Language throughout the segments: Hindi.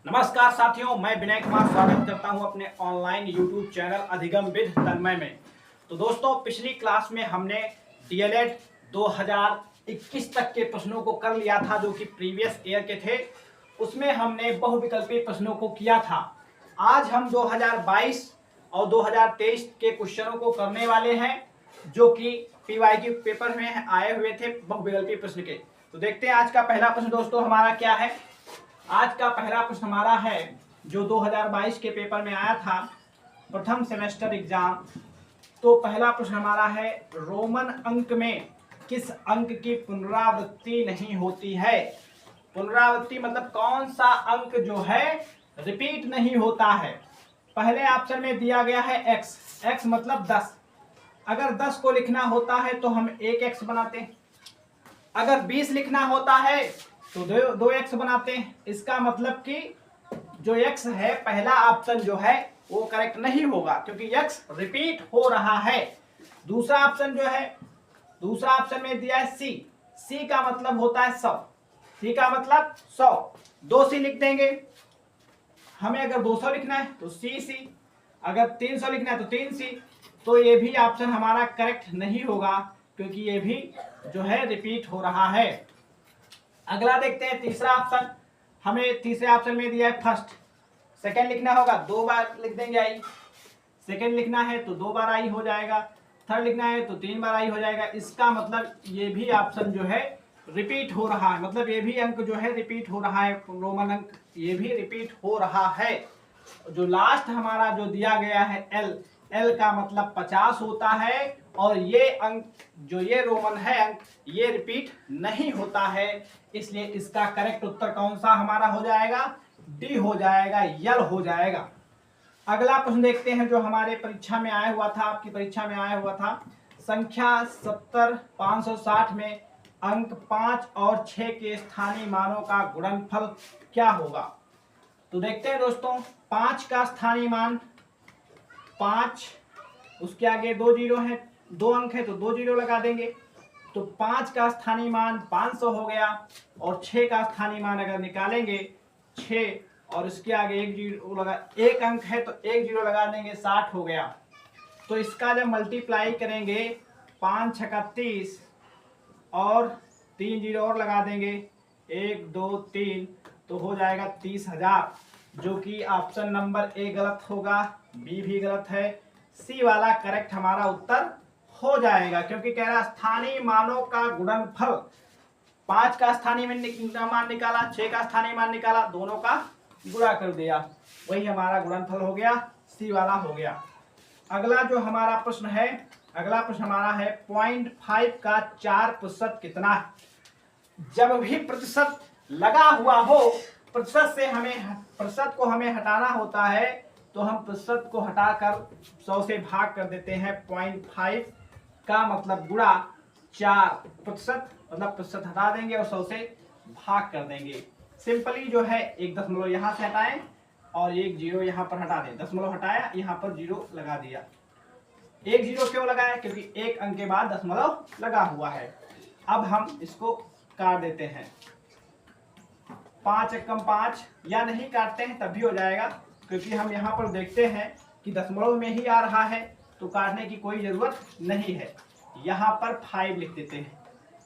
नमस्कार साथियों, मैं विनय कुमार स्वागत करता हूं अपने ऑनलाइन यूट्यूब चैनल अधिगम विद तन्मय में। तो दोस्तों, पिछली क्लास में हमने डीएलएड 2021 तक के प्रश्नों को कर लिया था, जो कि प्रीवियस ईयर के थे। उसमें हमने बहुविकल्पी प्रश्नों को किया था। आज हम 2022 और 2023 के क्वेश्चनों को करने वाले हैं, जो कि पीवाईक्यू पेपर में आए हुए थे बहुविकल्पी प्रश्न के। तो देखते हैं आज का पहला प्रश्न दोस्तों हमारा क्या है। आज का पहला प्रश्न हमारा है जो 2022 के पेपर में आया था, प्रथम सेमेस्टर एग्जाम। तो पहला प्रश्न हमारा है, रोमन अंक में किस अंक की पुनरावृत्ति नहीं होती है। पुनरावृत्ति मतलब कौन सा अंक जो है रिपीट नहीं होता है। पहले ऑप्शन में दिया गया है x, x मतलब 10। अगर 10 को लिखना होता है तो हम 1x बनाते हैं। अगर 20 लिखना होता है तो 2x बनाते हैं। इसका मतलब कि जो x है, पहला ऑप्शन जो है वो करेक्ट नहीं होगा, क्योंकि x रिपीट हो रहा है। दूसरा ऑप्शन जो है, दूसरा ऑप्शन में दिया है c का मतलब होता है 100। c का मतलब 100, 2c लिख देंगे। हमें अगर 200 लिखना है तो c, अगर 300 लिखना है तो 3c। तो ये भी ऑप्शन हमारा करेक्ट नहीं होगा, क्योंकि ये भी जो है रिपीट हो रहा है। अगला देखते हैं तीसरा ऑप्शन। हमें तीसरे ऑप्शन में दिया है फर्स्ट। सेकंड लिखना होगा, 2 बार लिख देंगे आई। सेकंड लिखना है तो 2 बार आई हो जाएगा। थर्ड लिखना है तो 3 बार आई हो जाएगा। इसका मतलब ये भी ऑप्शन जो है रिपीट हो रहा है, मतलब ये भी अंक जो है रिपीट हो रहा है। रोमन अंक ये भी रिपीट हो रहा है। जो लास्ट हमारा जो दिया गया है एल का मतलब 50 होता है, और ये अंक जो ये रोमन है अंक ये रिपीट नहीं होता है। इसलिए इसका करेक्ट उत्तर कौन सा हमारा हो जाएगा, डी हो जाएगा, यल हो जाएगा। अगला प्रश्न देखते हैं जो हमारे परीक्षा में आया हुआ था, आपकी परीक्षा में आया हुआ था। संख्या 70,560 में अंक 5 और 6 के स्थानीय मानों का गुणनफल क्या होगा। तो देखते हैं दोस्तों, 5 का स्थानीय मान 5, उसके आगे 2 जीरो है, 2 अंक है तो 2 जीरो लगा देंगे। तो 5 का स्थानीय मान 500 हो गया, और 6 का स्थानीय मान अगर निकालेंगे 6, और इसके आगे 1 जीरो लगा, 1 अंक है तो 1 जीरो लगा देंगे, 60 हो गया। तो इसका जब मल्टीप्लाई करेंगे 5 छक्का 30 और 3 जीरो और लगा देंगे, 1 2 3, तो हो जाएगा 30,000। जो कि ऑप्शन नंबर ए गलत होगा, बी भी गलत है, सी वाला करेक्ट हमारा उत्तर हो जाएगा। क्योंकि कह रहा स्थानीय मानों का गुणनफल, 5 का स्थानीय मान निकाला, 6 का स्थानीय मान निकाला, दोनों का गुणा कर दिया, वही हमारा गुणनफल हो गया, सी वाला हो गया। अगला जो हमारा प्रश्न है, अगला प्रश्न हमारा है 0.5 का 4% कितना है। जब भी प्रतिशत लगा हुआ हो, प्रतिशत को हमें हटाना होता है, तो हम प्रतिशत को हटाकर 100 से भाग कर देते हैं। 0.5 का मतलब गुणा 4%, मतलब प्रतिशत हटा देंगे और 100 से भाग कर देंगे। सिंपली जो है 1 दशमलव यहाँ से हटाएं और 1 जीरो यहाँ पर हटा दें। दशमलव हटाया, यहाँ पर जीरो लगा दिया। 1 जीरो क्यों लगाया, क्योंकि 1 अंक के बाद दशमलव लगा हुआ है। अब हम इसको काट देते हैं, 5 एकम 5, या नहीं काटते हैं तब भी हो जाएगा, क्योंकि हम यहाँ पर देखते हैं कि दशमलव में ही आ रहा है, तो काटने की कोई जरूरत नहीं है। यहाँ पर 5 लिख देते हैं।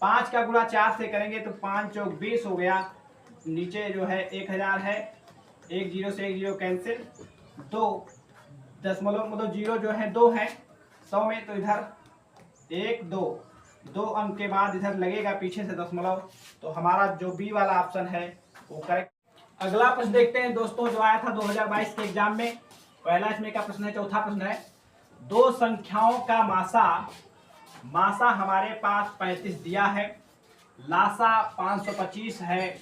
5 का गुणा 4 से करेंगे तो 5 चौक 20 हो गया। नीचे जो है 1000 है, 1 जीरो से 1 जीरो कैंसिल, 2 दशमलव मतलब जीरो जो है 2 है 100 में, तो इधर 1 2 अंक के बाद इधर लगेगा पीछे से दशमलव। तो हमारा जो बी वाला ऑप्शन है वो करेक्ट। अगला प्रश्न देखते हैं दोस्तों, जो आया था 2022 के एग्जाम में। पहला इसमें का प्रश्न है, चौथा प्रश्न है, 2 संख्याओं का मासा हमारे पास 35 दिया है, लासा 525 है।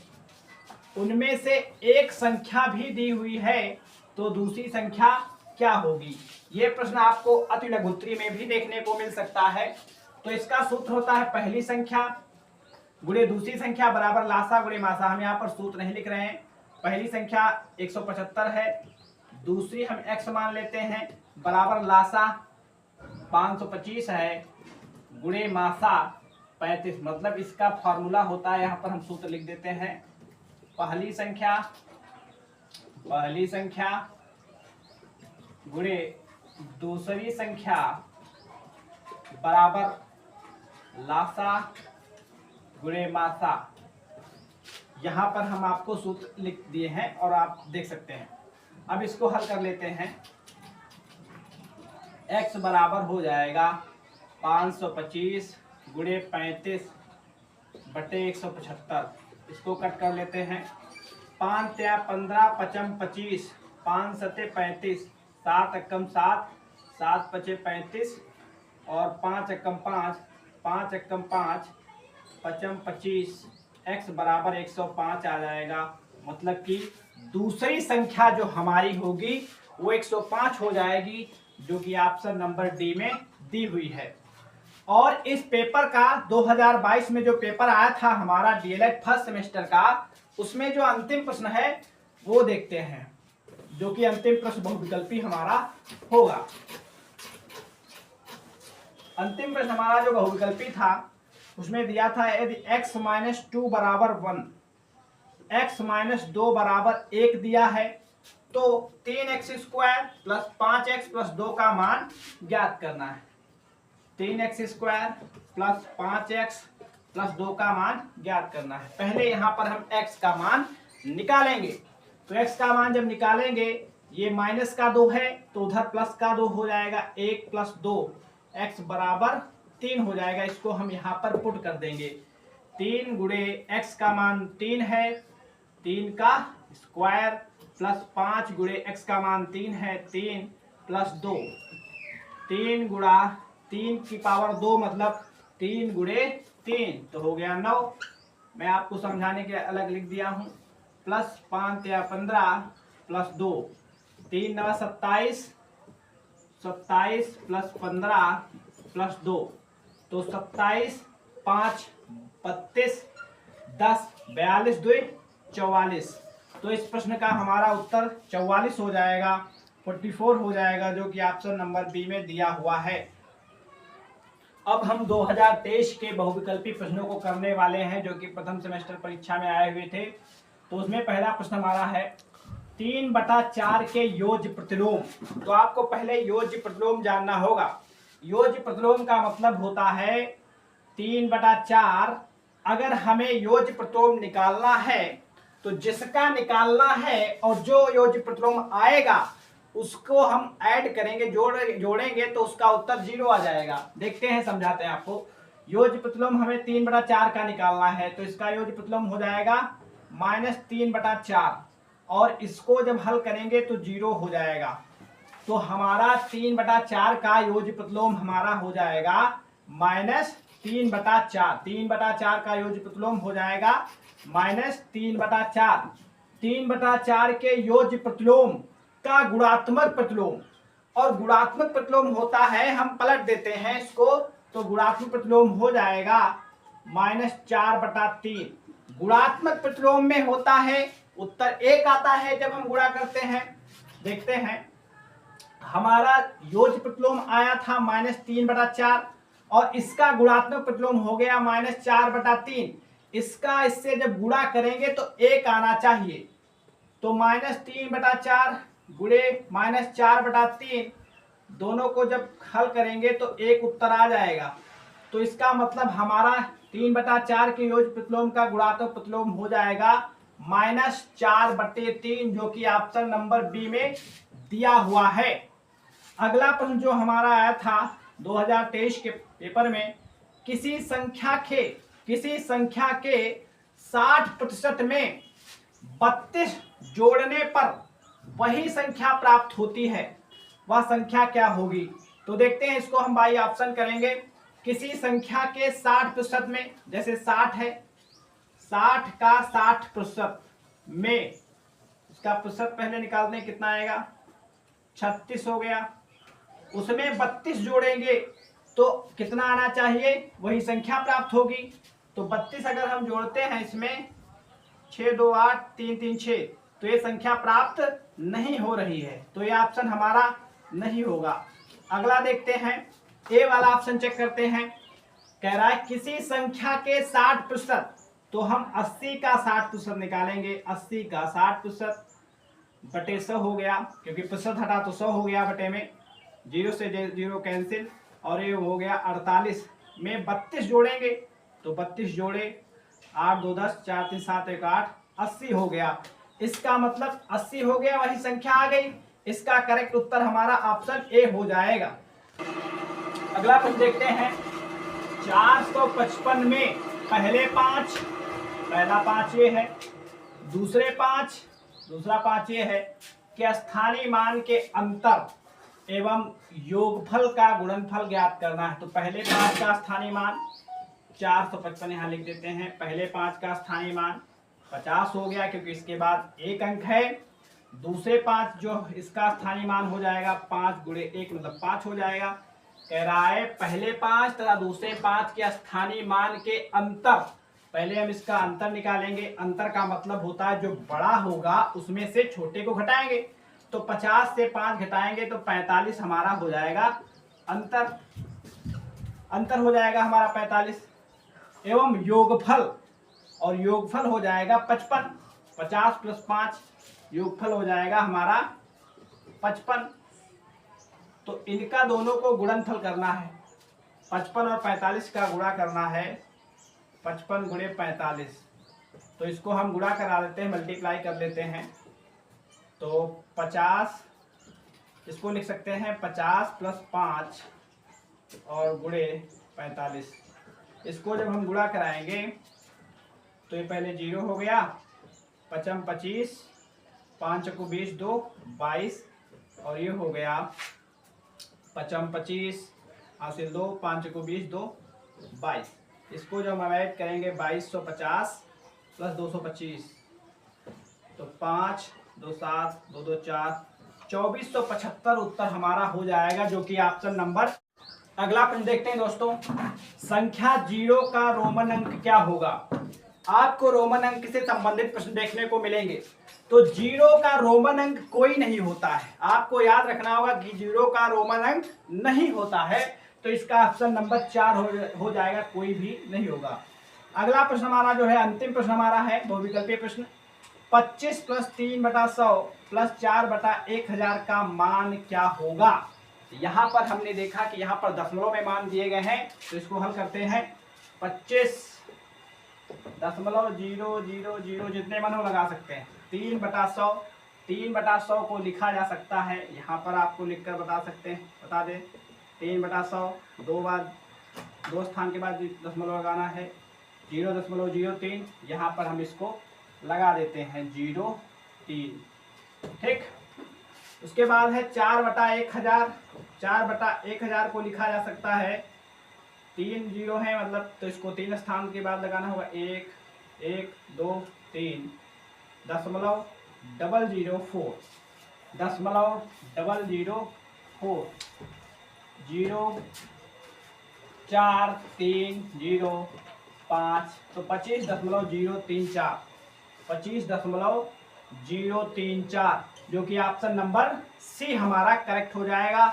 उनमें से एक संख्या भी दी हुई है, तो दूसरी संख्या क्या होगी। ये प्रश्न आपको अति लघुत्तरी में भी देखने को मिल सकता है। तो इसका सूत्र होता है पहली संख्या गुणे दूसरी संख्या बराबर लासा गुणे मासा। हम यहाँ पर सूत्र नहीं लिख रहे हैं। पहली संख्या 175 है, दूसरी हम x मान लेते हैं, बराबर लासा 525 है गुणे मासा 35। मतलब इसका फॉर्मूला होता है, यहाँ पर हम सूत्र लिख देते हैं, पहली संख्या पहली संख्या गुणे दूसरी संख्या बराबर लासा गुणे मासा। यहां पर हम आपको सूत्र लिख दिए हैं और आप देख सकते हैं। अब इसको हल कर लेते हैं। x बराबर हो जाएगा 525 गुणे 35 बटे 175। इसको कट कर लेते हैं। 5 या 15 पचम 25, 5 सते 35, 7 एकम 7, 7 पचे 35 और 5 एकम 5, 5 एकम 5 पचम 25। x बराबर 105 आ जाएगा। मतलब कि दूसरी संख्या जो हमारी होगी वो 105 हो जाएगी, जो कि ऑप्शन नंबर डी में दी हुई है। और इस पेपर का 2022 में जो पेपर आया था हमारा डीएलएड फर्स्ट सेमेस्टर का, उसमें जो अंतिम प्रश्न है वो देखते हैं, जो कि अंतिम प्रश्न बहुविकल्पी हमारा होगा। अंतिम प्रश्न हमारा जो बहुविकल्पी था उसमें दिया था यदि x - 2 बराबर 1, x - 2 बराबर 1 दिया है तो 3x² प्लस 5x प्लस 2 का मान ज्ञात करना है। 3x² प्लस 5x प्लस 2 का मान ज्ञात करना है। पहले यहाँ पर हम x का मान निकालेंगे। तो x का मान जब निकालेंगे, ये माइनस का 2 है तो उधर प्लस का 2 हो जाएगा, 1 प्लस 2 x बराबर 3 हो जाएगा। इसको हम यहाँ पर पुट कर देंगे। 3 गुणे x का मान 3 है, 3 का स्क्वायर प्लस 5 गुणे x का मान 3 है, 3 प्लस 2, 3 गुणा 3 की पावर 2 मतलब 3 गुणे 3 तो हो गया 9। मैं आपको समझाने के अलग लिख दिया हूँ। प्लस 5 या 15 प्लस 2, 3 9 27, 27 प्लस 15 प्लस 2 तो 27, 5 32, 10 42 2 44। तो इस प्रश्न का हमारा उत्तर 44 हो जाएगा, 44 हो जाएगा, जो कि ऑप्शन नंबर बी में दिया हुआ है। अब हम 2023 के बहुविकल्पी प्रश्नों को करने वाले हैं, जो कि प्रथम सेमेस्टर परीक्षा में आए हुए थे। तो उसमें पहला प्रश्न हमारा है 3/4 के योज्य प्रतिलोम। तो आपको पहले योज्य प्रतिलोम जानना होगा। योज्य प्रतिलोम का मतलब होता है 3/4। अगर हमें योज्य प्रतिलोम निकालना है तो जिसका निकालना है और जो योज्य प्रतिलोम आएगा उसको हम ऐड करेंगे, जोड़ेंगे तो उसका उत्तर 0 आ जाएगा। देखते हैं, समझाते हैं आपको। योज्य प्रतिलोम हमें 3/4 का निकालना है तो इसका योज्य प्रतिलोम हो जाएगा -3/4 और इसको जब हल करेंगे तो 0 हो जाएगा। तो हमारा 3/4 का योज्य प्रतिलोम हमारा हो जाएगा -3/4। 3/4 का योज्य प्रतिलोम हो जाएगा -3/4। 3/4 के योज्य प्रतिलोम का गुणात्मक प्रतिलोम, और गुणात्मक प्रतिलोम होता है, हम पलट देते हैं इसको, तो गुणात्मक प्रतिलोम हो जाएगा -4/3। गुणात्मक प्रतिलोम में होता है उत्तर 1 आता है जब हम गुणा करते हैं। देखते हैं, हमारा योज्य प्रतिलोम आया था -3/4 और इसका गुणात्मक प्रतिलोम हो गया -4/3। इसका इससे जब गुणा करेंगे तो 1 आना चाहिए। तो -3/4 गुणे -4/3 दोनों को जब हल करेंगे तो 1 उत्तर आ जाएगा। तो इसका मतलब हमारा 3/4 के योज्य प्रतिलोम का गुणात्मक प्रतिलोम हो जाएगा -4/3, जो कि ऑप्शन नंबर बी में दिया हुआ है। अगला प्रश्न जो हमारा आया था 2023 के पेपर में, किसी संख्या के 60% में 32 जोड़ने पर वही संख्या प्राप्त होती है, वह संख्या क्या होगी? तो देखते हैं, इसको हम बाई ऑप्शन करेंगे। किसी संख्या के 60% में, जैसे 60 है, 60 का 60% में, इसका प्रतिशत पहले निकालते हैं, कितना आएगा? 36 हो गया। उसमें 32 जोड़ेंगे तो कितना आना चाहिए? वही संख्या प्राप्त होगी। तो 32 अगर हम जोड़ते हैं इसमें, 6 2 8 3 3 6, तो ये संख्या प्राप्त नहीं हो रही है, तो ये ऑप्शन हमारा नहीं होगा। अगला देखते हैं, ए वाला ऑप्शन चेक करते हैं। कह रहा है किसी संख्या के 60%, तो हम 80 का 60% निकालेंगे। 80 का 60% बटे 100 हो गया, क्योंकि प्रतिशत हटा तो 100 हो गया बटे में, 0 से 0 कैंसिल, और ये हो गया 48 में 32 जोड़ेंगे तो 32 जोड़े 8 2 10 4 3 7 1 8 80 हो गया। इसका मतलब 80 हो गया, वही संख्या आ गई। इसका करेक्ट उत्तर हमारा ऑप्शन ए हो जाएगा। अगला प्रश्न देखते हैं। 455 में पहले 5, पहला 5 ये है, दूसरा 5 ये है कि स्थानीय मान के अंतर एवं योगफल का गुणनफल ज्ञात करना है। तो पहले 5 का स्थानीय मान 455 यहाँ लिख देते हैं। पहले 5 का स्थानीय मान 50 हो गया, क्योंकि इसके बाद एक अंक है। दूसरे 5 जो इसका स्थानीय मान हो जाएगा 5 गुणे 1 मतलब 5 हो जाएगा। कह रहा है पहले 5 तथा दूसरे 5 के स्थानीय मान के अंतर, पहले हम इसका अंतर निकालेंगे। अंतर का मतलब होता है जो बड़ा होगा उसमें से छोटे को घटाएंगे। तो 50 से 5 घटाएंगे तो 45 हमारा हो जाएगा अंतर हो जाएगा हमारा 45, एवं योगफल, और योगफल हो जाएगा 55। 50 + 5 योगफल हो जाएगा हमारा 55। तो इनका दोनों को गुणनफल करना है। 55 और 45 का गुणा करना है, 55 गुणे 45। तो इसको हम गुणा करा देते हैं, मल्टीप्लाई कर लेते हैं। तो 50, इसको लिख सकते हैं 50 + 5 और गुणे 45। इसको जब हम गुणा कराएंगे तो ये पहले 0 हो गया, 55 25, 5 को 20 2 22, और ये हो गया 55 25 हासिल 2, 5 को 20 2 22। इसको जब हम ऐड करेंगे 2250 + 225, तो 5 2 7 2 2 4 2475 उत्तर हमारा हो जाएगा, जो कि ऑप्शन नंबर। अगला प्रश्न देखते हैं दोस्तों। संख्या 0 का रोमन अंक क्या होगा? आपको रोमन अंक से संबंधित प्रश्न देखने को मिलेंगे। तो 0 का रोमन अंक कोई नहीं होता है। आपको याद रखना होगा कि 0 का रोमन अंक नहीं होता है। तो इसका ऑप्शन नंबर 4 हो जाएगा, कोई भी नहीं होगा। अगला प्रश्न हमारा जो है, अंतिम प्रश्न हमारा है बहुविकल्पीय प्रश्न। 25 + 3/100 + 4/1000 का मान क्या होगा? यहाँ पर हमने देखा कि यहाँ पर दशमलव में मान दिए गए हैं, तो इसको हल करते हैं। 25.000 जितने मन हो लगा सकते हैं। 3/100, 3/100 को लिखा जा सकता है, यहाँ पर आपको लिखकर बता दें 3/100, 2 बार 2 स्थान के बाद दशमलव लगाना है, 0.03। यहाँ पर हम इसको लगा देते हैं 0.3। ठीक, उसके बाद है 4/1000। 4/1000 को लिखा जा सकता है, 3 0 है मतलब, तो इसको 3 स्थान के बाद लगाना होगा, 1 1 2 3 0.004 0.004 0 4 3 0 5, तो 25.034 25.034, जो कि ऑप्शन नंबर सी हमारा करेक्ट हो जाएगा।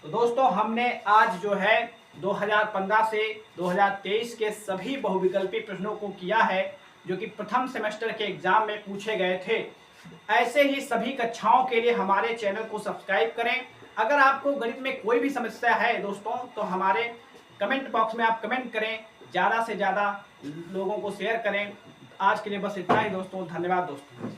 तो दोस्तों हमने आज जो है 2015 से 2023 के सभी बहुविकल्पी प्रश्नों को किया है, जो कि प्रथम सेमेस्टर के एग्जाम में पूछे गए थे। ऐसे ही सभी कक्षाओं के लिए हमारे चैनल को सब्सक्राइब करें। अगर आपको गणित में कोई भी समस्या है दोस्तों, तो हमारे कमेंट बॉक्स में आप कमेंट करें, ज़्यादा से ज़्यादा लोगों को शेयर करें। आज के लिए बस इतना ही दोस्तों, धन्यवाद दोस्तों।